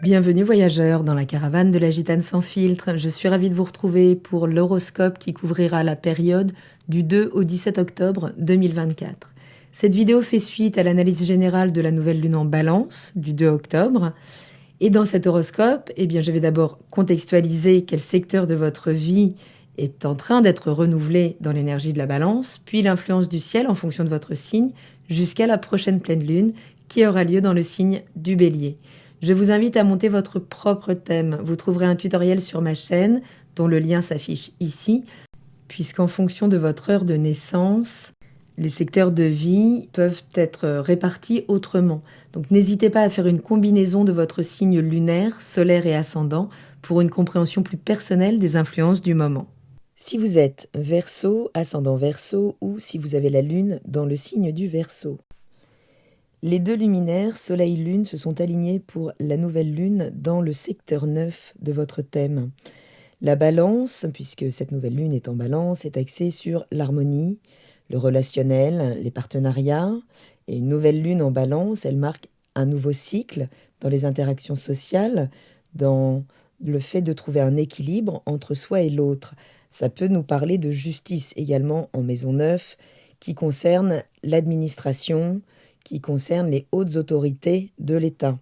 Bienvenue voyageurs dans la caravane de la Gitane sans filtre. Je suis ravie de vous retrouver pour l'horoscope qui couvrira la période du 2 au 17 octobre 2024. Cette vidéo fait suite à l'analyse générale de la nouvelle lune en Balance du 2 octobre. Et dans cet horoscope, je vais d'abord contextualiser quel secteur de votre vie est en train d'être renouvelé dans l'énergie de la Balance, puis l'influence du ciel en fonction de votre signe, jusqu'à la prochaine pleine lune qui aura lieu dans le signe du Bélier. Je vous invite à monter votre propre thème. Vous trouverez un tutoriel sur ma chaîne, dont le lien s'affiche ici, puisqu'en fonction de votre heure de naissance, les secteurs de vie peuvent être répartis autrement. Donc n'hésitez pas à faire une combinaison de votre signe lunaire, solaire et ascendant pour une compréhension plus personnelle des influences du moment. Si vous êtes Verseau, ascendant Verseau, ou si vous avez la lune dans le signe du Verseau. Les deux luminaires, Soleil-Lune, se sont alignés pour la nouvelle lune dans le secteur 9 de votre thème. La balance, puisque cette nouvelle lune est en balance, est axée sur l'harmonie, le relationnel, les partenariats. Et une nouvelle lune en balance, elle marque un nouveau cycle dans les interactions sociales, dans le fait de trouver un équilibre entre soi et l'autre. Ça peut nous parler de justice également en maison 9, qui concerne l'administration, qui concerne les hautes autorités de l'État.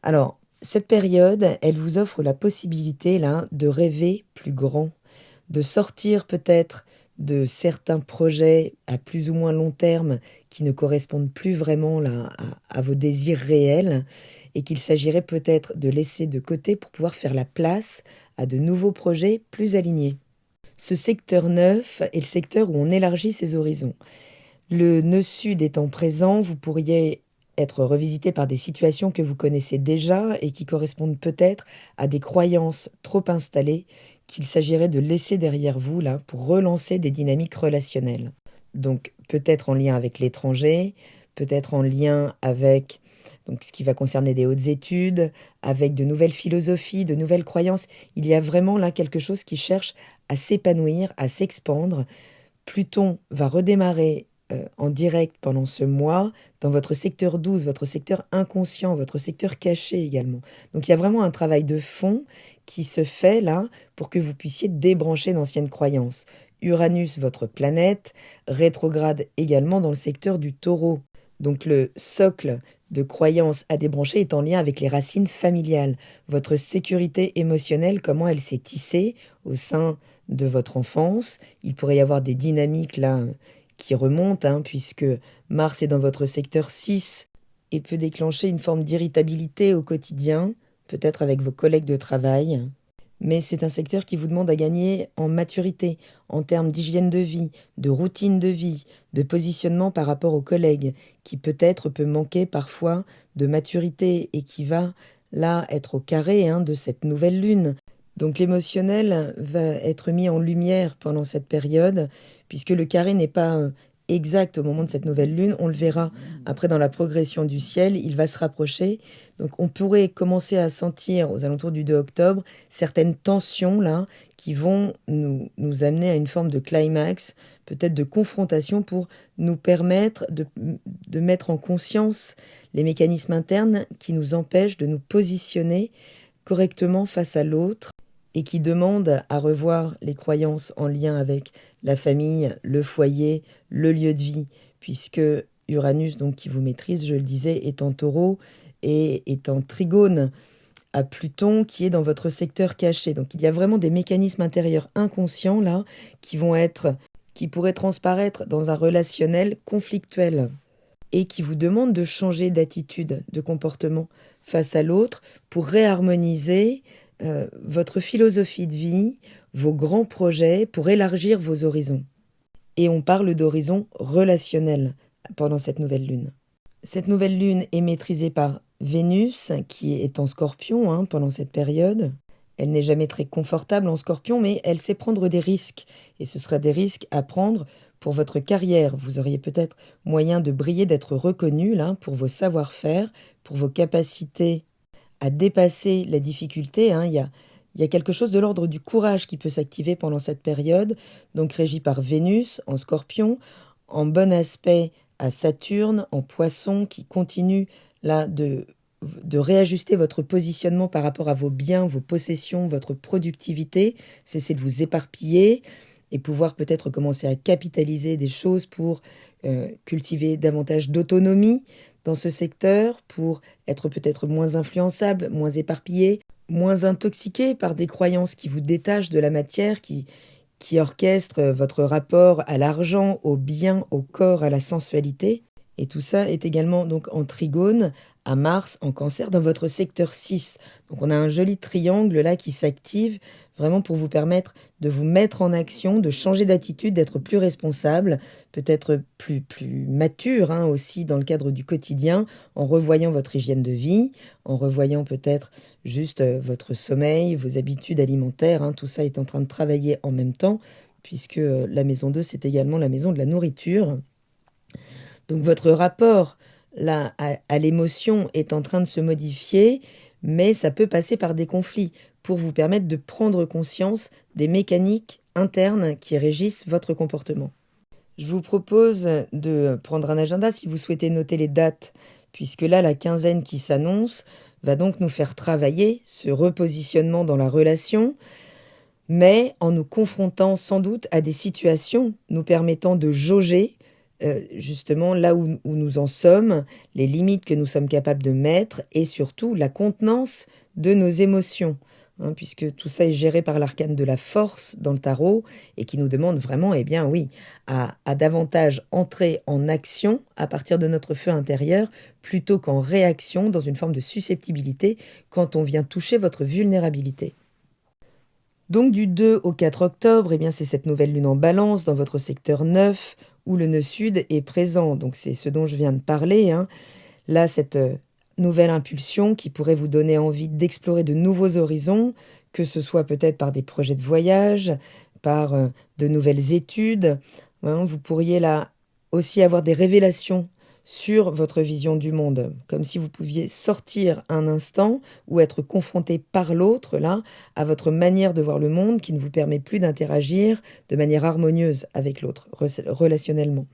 Alors, cette période, elle vous offre la possibilité là, de rêver plus grand, de sortir peut-être de certains projets à plus ou moins long terme qui ne correspondent plus vraiment là, à vos désirs réels et qu'il s'agirait peut-être de laisser de côté pour pouvoir faire la place à de nouveaux projets plus alignés. Ce secteur 9 est le secteur où on élargit ses horizons. Le nœud sud étant présent, vous pourriez être revisité par des situations que vous connaissez déjà et qui correspondent peut-être à des croyances trop installées qu'il s'agirait de laisser derrière vous là pour relancer des dynamiques relationnelles. Donc peut-être en lien avec l'étranger, peut-être en lien avec ce qui va concerner des hautes études, avec de nouvelles philosophies, de nouvelles croyances. Il y a vraiment là quelque chose qui cherche à s'épanouir, à s'expandre. Pluton va redémarrer en direct pendant ce mois dans votre secteur 12, votre secteur inconscient, votre secteur caché également. Donc il y a vraiment un travail de fond qui se fait là pour que vous puissiez débrancher d'anciennes croyances. Uranus, votre planète, rétrograde également dans le secteur du Taureau. Donc le socle de croyances à débrancher est en lien avec les racines familiales. Votre sécurité émotionnelle, comment elle s'est tissée au sein de votre enfance. Il pourrait y avoir des dynamiques là qui remontent, puisque Mars est dans votre secteur 6 et peut déclencher une forme d'irritabilité au quotidien, peut-être avec vos collègues de travail. Mais c'est un secteur qui vous demande à gagner en maturité, en termes d'hygiène de vie, de routine de vie, de positionnement par rapport aux collègues, qui peut-être peut manquer parfois de maturité et qui va là être au carré de cette nouvelle lune. Donc l'émotionnel va être mis en lumière pendant cette période, puisque le carré n'est pas exact au moment de cette nouvelle lune. On le verra après dans la progression du ciel, il va se rapprocher. Donc on pourrait commencer à sentir aux alentours du 2 octobre certaines tensions là qui vont nous amener à une forme de climax, peut-être de confrontation pour nous permettre de mettre en conscience les mécanismes internes qui nous empêchent de nous positionner correctement face à l'autre et qui demande à revoir les croyances en lien avec la famille, le foyer, le lieu de vie, puisque Uranus, donc qui vous maîtrise, je le disais, est en Taureau et est en trigone à Pluton qui est dans votre secteur caché. Donc il y a vraiment des mécanismes intérieurs inconscients là qui pourraient transparaître dans un relationnel conflictuel et qui vous demandent de changer d'attitude, de comportement face à l'autre pour réharmoniser votre philosophie de vie, vos grands projets, pour élargir vos horizons. Et on parle d'horizons relationnels pendant cette nouvelle lune. Cette nouvelle lune est maîtrisée par Vénus, qui est en Scorpion pendant cette période. Elle n'est jamais très confortable en Scorpion, mais elle sait prendre des risques. Et ce sera des risques à prendre pour votre carrière. Vous auriez peut-être moyen de briller, d'être reconnu là, pour vos savoir-faire, pour vos capacités à dépasser la difficulté. Il y a quelque chose de l'ordre du courage qui peut s'activer pendant cette période, donc régi par Vénus en Scorpion, en bon aspect à Saturne en Poisson, qui continue là de de réajuster votre positionnement par rapport à vos biens, vos possessions, votre productivité, cesser de vous éparpiller et pouvoir peut-être commencer à capitaliser des choses pour cultiver davantage d'autonomie dans ce secteur, pour être peut-être moins influençable, moins éparpillé, moins intoxiqué par des croyances qui vous détachent de la matière, qui orchestrent votre rapport à l'argent, au bien, au corps, à la sensualité. Et tout ça est également donc en trigone à Mars en Cancer dans votre secteur 6. Donc on a un joli triangle là qui s'active vraiment pour vous permettre de vous mettre en action, de changer d'attitude, d'être plus responsable, peut-être plus mature aussi dans le cadre du quotidien, en revoyant votre hygiène de vie, en revoyant peut-être juste votre sommeil, vos habitudes alimentaires. Tout ça est en train de travailler en même temps, puisque la maison 2, c'est également la maison de la nourriture. Donc votre rapport là à l'émotion est en train de se modifier, mais ça peut passer par des conflits pour vous permettre de prendre conscience des mécaniques internes qui régissent votre comportement. Je vous propose de prendre un agenda si vous souhaitez noter les dates, puisque là, la quinzaine qui s'annonce va donc nous faire travailler ce repositionnement dans la relation, mais en nous confrontant sans doute à des situations nous permettant de jauger justement là où nous en sommes, les limites que nous sommes capables de mettre et surtout la contenance de nos émotions. Puisque tout ça est géré par l'arcane de la force dans le tarot et qui nous demande vraiment, eh bien oui, à davantage entrer en action à partir de notre feu intérieur plutôt qu'en réaction dans une forme de susceptibilité quand on vient toucher votre vulnérabilité. Donc du 2 au 4 octobre, eh bien c'est cette nouvelle lune en balance dans votre secteur 9 où le nœud sud est présent. Donc c'est ce dont je viens de parler. Là, cette nouvelle impulsion qui pourrait vous donner envie d'explorer de nouveaux horizons, que ce soit peut-être par des projets de voyage, par de nouvelles études. Vous pourriez là aussi avoir des révélations sur votre vision du monde, comme si vous pouviez sortir un instant ou être confronté par l'autre là à votre manière de voir le monde qui ne vous permet plus d'interagir de manière harmonieuse avec l'autre relationnellement.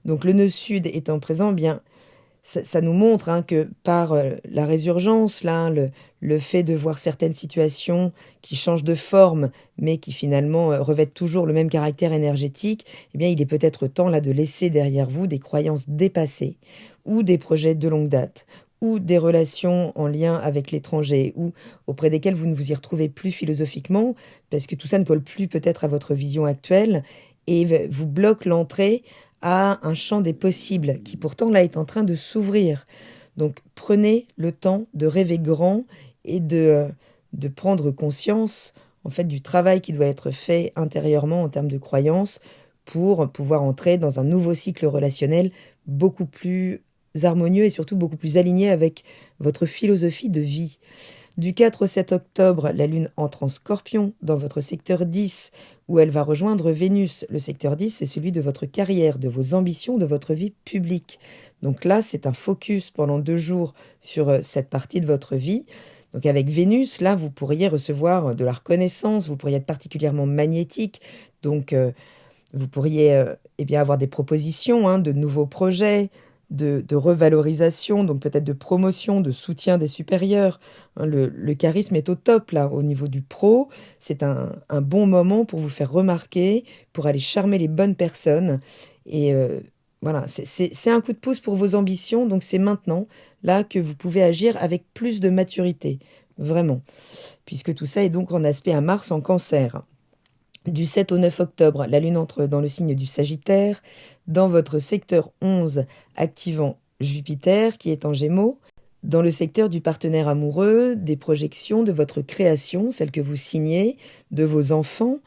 Donc le nœud sud étant présent, bien ça nous montre que par la résurgence, là, le fait de voir certaines situations qui changent de forme, mais qui finalement revêtent toujours le même caractère énergétique, eh bien, il est peut-être temps là de laisser derrière vous des croyances dépassées, ou des projets de longue date, ou des relations en lien avec l'étranger, ou auprès desquelles vous ne vous y retrouvez plus philosophiquement, parce que tout ça ne colle plus peut-être à votre vision actuelle, et vous bloque l'entrée à un champ des possibles qui pourtant là est en train de s'ouvrir. Donc prenez le temps de rêver grand et de prendre conscience en fait du travail qui doit être fait intérieurement en termes de croyances pour pouvoir entrer dans un nouveau cycle relationnel beaucoup plus harmonieux et surtout beaucoup plus aligné avec votre philosophie de vie. Du 4 au 7 octobre, la Lune entre en Scorpion dans votre secteur 10 où elle va rejoindre Vénus. Le secteur 10, c'est celui de votre carrière, de vos ambitions, de votre vie publique. Donc là, c'est un focus pendant 2 jours sur cette partie de votre vie. Donc avec Vénus, là, vous pourriez recevoir de la reconnaissance, vous pourriez être particulièrement magnétique. Donc vous pourriez avoir des propositions, de nouveaux projets, de revalorisation, donc peut-être de promotion, de soutien des supérieurs. Le charisme est au top là, au niveau du pro. C'est un bon moment pour vous faire remarquer, pour aller charmer les bonnes personnes. Et voilà, c'est un coup de pouce pour vos ambitions, donc c'est maintenant là que vous pouvez agir avec plus de maturité, vraiment. Puisque tout ça est donc en aspect à Mars en Cancer. Du 7 au 9 octobre, la Lune entre dans le signe du Sagittaire, dans votre secteur 11, activant Jupiter, qui est en Gémeaux, dans le secteur du partenaire amoureux, des projections de votre création, celle que vous signez, de vos enfants.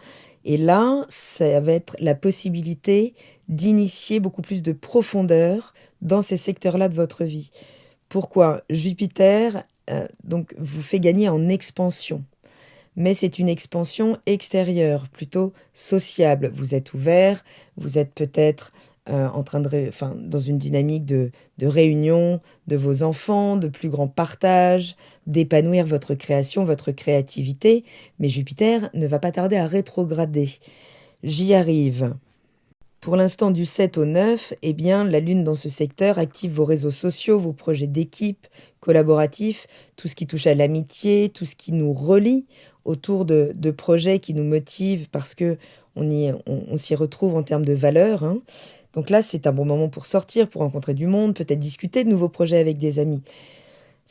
Et là, ça va être la possibilité d'initier beaucoup plus de profondeur dans ces secteurs-là de votre vie. Pourquoi ? Jupiter donc, vous fait gagner en expansion. Mais c'est une expansion extérieure, plutôt sociable. Vous êtes ouvert, vous êtes peut-être en train dans une dynamique de réunion de vos enfants, de plus grand partage, d'épanouir votre création, votre créativité. Mais Jupiter ne va pas tarder à rétrograder. J'y arrive. Pour l'instant, du 7 au 9, eh bien, la Lune dans ce secteur active vos réseaux sociaux, vos projets d'équipe, collaboratifs, tout ce qui touche à l'amitié, tout ce qui nous relie autour de projets qui nous motivent parce que on s'y retrouve en termes de valeurs, hein. Donc là, c'est un bon moment pour sortir, pour rencontrer du monde, peut-être discuter de nouveaux projets avec des amis.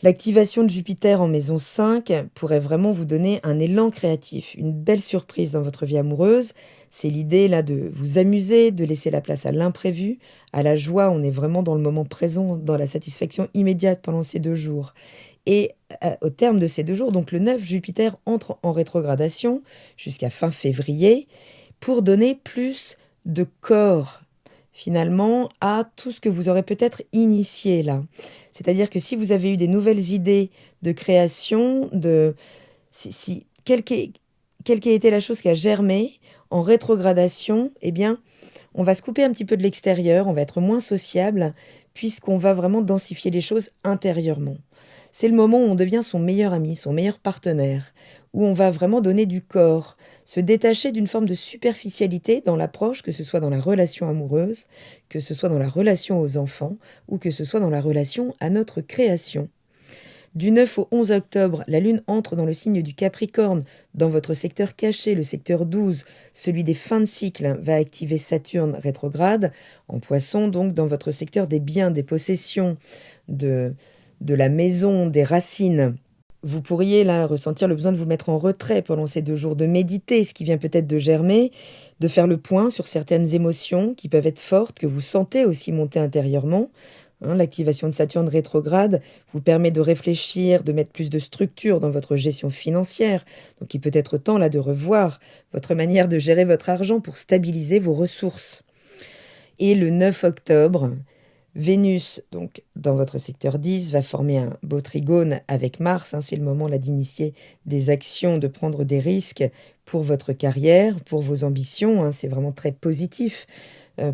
L'activation de Jupiter en maison 5 pourrait vraiment vous donner un élan créatif, une belle surprise dans votre vie amoureuse. C'est l'idée là de vous amuser, de laisser la place à l'imprévu, à la joie. On est vraiment dans le moment présent, dans la satisfaction immédiate pendant ces 2 jours. Et au terme de ces 2 jours, donc le 9, Jupiter entre en rétrogradation jusqu'à fin février pour donner plus de corps finalement à tout ce que vous aurez peut-être initié là. C'est-à-dire que si vous avez eu des nouvelles idées de création, quelle qu'ait été la chose qui a germé en rétrogradation, eh bien, on va se couper un petit peu de l'extérieur, on va être moins sociable, puisqu'on va vraiment densifier les choses intérieurement. C'est le moment où on devient son meilleur ami, son meilleur partenaire, où on va vraiment donner du corps, se détacher d'une forme de superficialité dans l'approche, que ce soit dans la relation amoureuse, que ce soit dans la relation aux enfants, ou que ce soit dans la relation à notre création. Du 9 au 11 octobre, la Lune entre dans le signe du Capricorne, dans votre secteur caché, le secteur 12, celui des fins de cycle, va activer Saturne rétrograde, en Poisson, donc dans votre secteur des biens, des possessions, de la maison, des racines. Vous pourriez là ressentir le besoin de vous mettre en retrait pendant ces 2 jours, de méditer ce qui vient peut-être de germer, de faire le point sur certaines émotions qui peuvent être fortes, que vous sentez aussi monter intérieurement. L'activation de Saturne rétrograde vous permet de réfléchir, de mettre plus de structure dans votre gestion financière. Donc il peut être temps là de revoir votre manière de gérer votre argent pour stabiliser vos ressources. Et le 9 octobre, Vénus, donc dans votre secteur 10, va former un beau trigone avec Mars. C'est le moment là d'initier des actions, de prendre des risques pour votre carrière, pour vos ambitions. C'est vraiment très positif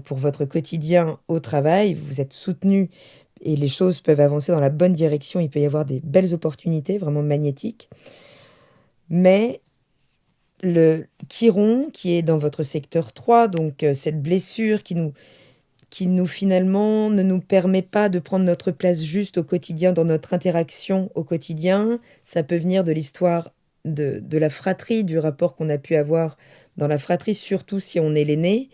pour votre quotidien au travail. Vous êtes soutenu et les choses peuvent avancer dans la bonne direction. Il peut y avoir des belles opportunités vraiment magnétiques. Mais le Chiron, qui est dans votre secteur 3, donc cette blessure qui nous finalement ne nous permet pas de prendre notre place juste au quotidien, dans notre interaction au quotidien. Ça peut venir de l'histoire de la fratrie, du rapport qu'on a pu avoir dans la fratrie, surtout si on est l'aîné.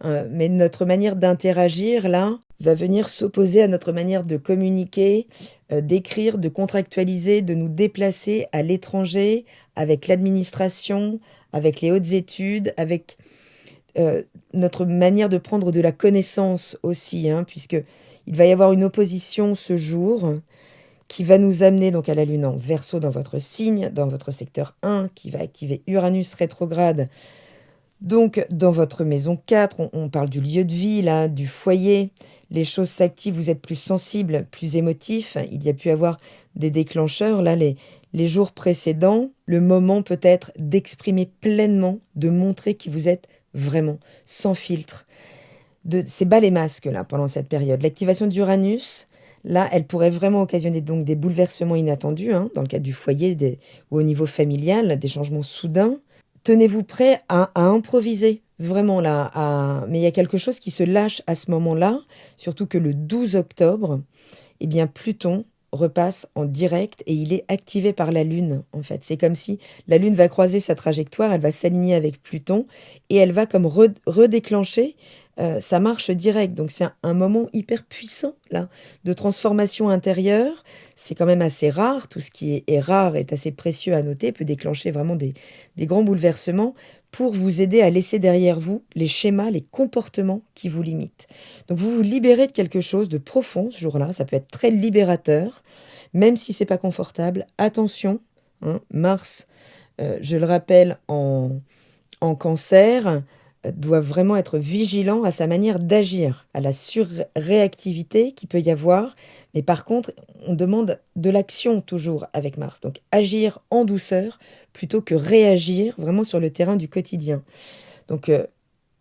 Mais notre manière d'interagir, là, va venir s'opposer à notre manière de communiquer, d'écrire, de contractualiser, de nous déplacer à l'étranger, avec l'administration, avec les hautes études, avec notre manière de prendre de la connaissance aussi, puisque il va y avoir une opposition ce jour qui va nous amener donc à la Lune en Verseau dans votre signe, dans votre secteur 1, qui va activer Uranus rétrograde. Donc dans votre maison 4, on parle du lieu de vie, là, du foyer, les choses s'activent, vous êtes plus sensible, plus émotif, il y a pu avoir des déclencheurs, là, les jours précédents, le moment peut-être d'exprimer pleinement, de montrer qui vous êtes vraiment, sans filtre. C'est bas les masques là pendant cette période. L'activation d'Uranus, là, elle pourrait vraiment occasionner donc des bouleversements inattendus, dans le cadre du foyer ou au niveau familial, des changements soudains. Tenez-vous prêt à improviser, vraiment là. Mais il y a quelque chose qui se lâche à ce moment-là, surtout que le 12 octobre, eh bien Pluton repasse en direct et il est activé par la Lune, en fait. C'est comme si la Lune va croiser sa trajectoire, elle va s'aligner avec Pluton et elle va comme redéclencher sa marche directe. Donc c'est un moment hyper puissant, là, de transformation intérieure. C'est quand même assez rare, tout ce qui est rare est assez précieux à noter, peut déclencher vraiment des grands bouleversements pour vous aider à laisser derrière vous les schémas, les comportements qui vous limitent. Donc vous vous libérez de quelque chose de profond ce jour-là, ça peut être très libérateur, même si c'est pas confortable. Attention, Mars, je le rappelle, en Cancer, doit vraiment être vigilant à sa manière d'agir, à la surréactivité qu'il peut y avoir. Mais par contre, on demande de l'action toujours avec Mars. Donc agir en douceur plutôt que réagir vraiment sur le terrain du quotidien. Donc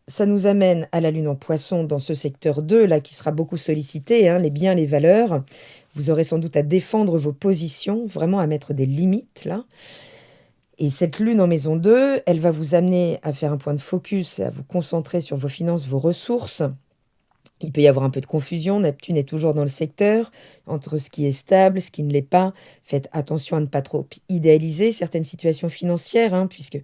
ça nous amène à la Lune en Poisson dans ce secteur 2, là, qui sera beaucoup sollicité, les biens, les valeurs. Vous aurez sans doute à défendre vos positions, vraiment à mettre des limites, là. Et cette lune en maison 2, elle va vous amener à faire un point de focus, à vous concentrer sur vos finances, vos ressources. Il peut y avoir un peu de confusion, Neptune est toujours dans le secteur, entre ce qui est stable, ce qui ne l'est pas. Faites attention à ne pas trop idéaliser certaines situations financières, hein, puisque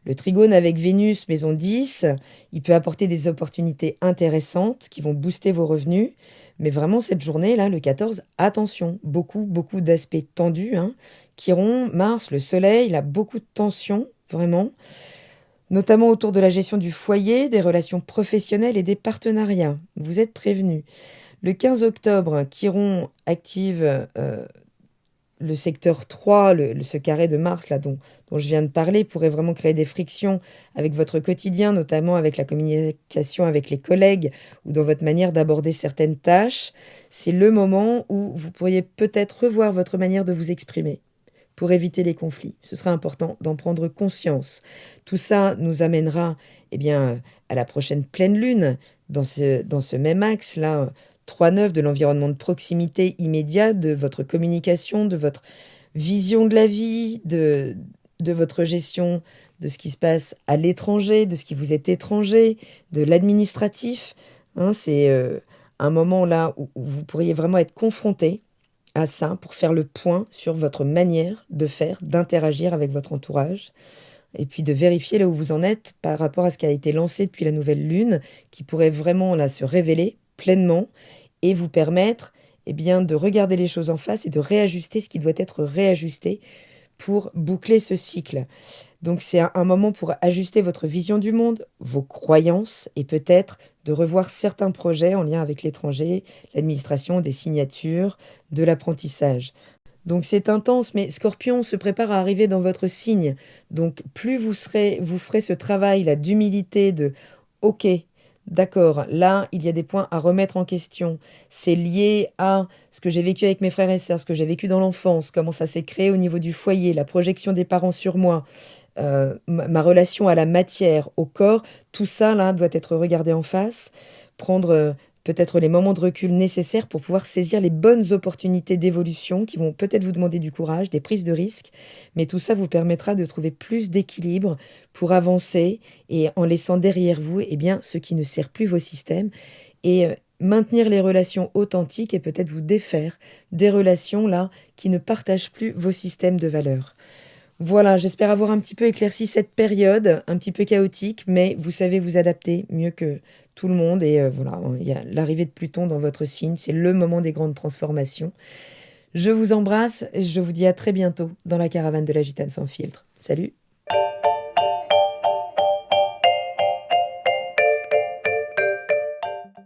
le trigone avec Vénus, maison 10, il peut apporter des opportunités intéressantes qui vont booster vos revenus. Mais vraiment, cette journée-là, le 14, attention, beaucoup d'aspects tendus. Hein. Chiron, Mars, le Soleil, il a beaucoup de tensions, vraiment, notamment autour de la gestion du foyer, des relations professionnelles et des partenariats. Vous êtes prévenus. Le 15 octobre, Chiron active le secteur 3, ce carré de Mars là, dont je viens de parler, pourrait vraiment créer des frictions avec votre quotidien, notamment avec la communication avec les collègues ou dans votre manière d'aborder certaines tâches. C'est le moment où vous pourriez peut-être revoir votre manière de vous exprimer pour éviter les conflits. Ce sera important d'en prendre conscience. Tout ça nous amènera à la prochaine pleine lune, dans ce même axe-là, 3-9, de l'environnement de proximité immédiat, de votre communication, de votre vision de la vie, de votre gestion de ce qui se passe à l'étranger, de ce qui vous est étranger, de l'administratif. Hein, c'est un moment là où vous pourriez vraiment être confronté à ça pour faire le point sur votre manière de faire, d'interagir avec votre entourage et puis de vérifier là où vous en êtes par rapport à ce qui a été lancé depuis la nouvelle lune, qui pourrait vraiment là se révéler pleinement et vous permettre de regarder les choses en face et de réajuster ce qui doit être réajusté pour boucler ce cycle. Donc c'est un moment pour ajuster votre vision du monde, vos croyances et peut-être de revoir certains projets en lien avec l'étranger, l'administration, des signatures, de l'apprentissage. Donc c'est intense, mais Scorpion se prépare à arriver dans votre signe. Donc plus vous ferez ce travail là d'humilité, de OK, d'accord, là il y a des points à remettre en question. C'est lié à ce que j'ai vécu avec mes frères et sœurs, ce que j'ai vécu dans l'enfance, comment ça s'est créé au niveau du foyer, la projection des parents sur moi, ma relation à la matière, au corps. Tout ça là doit être regardé en face, prendre peut-être les moments de recul nécessaires pour pouvoir saisir les bonnes opportunités d'évolution qui vont peut-être vous demander du courage, des prises de risques, mais tout ça vous permettra de trouver plus d'équilibre pour avancer et en laissant derrière vous ce qui ne sert plus vos systèmes et maintenir les relations authentiques et peut-être vous défaire des relations là qui ne partagent plus vos systèmes de valeurs. Voilà, j'espère avoir un petit peu éclairci cette période, un petit peu chaotique, mais vous savez vous adapter mieux que tout le monde. Et voilà, il y a l'arrivée de Pluton dans votre signe, c'est le moment des grandes transformations. Je vous embrasse et je vous dis à très bientôt dans la caravane de la Gitane sans filtre. Salut!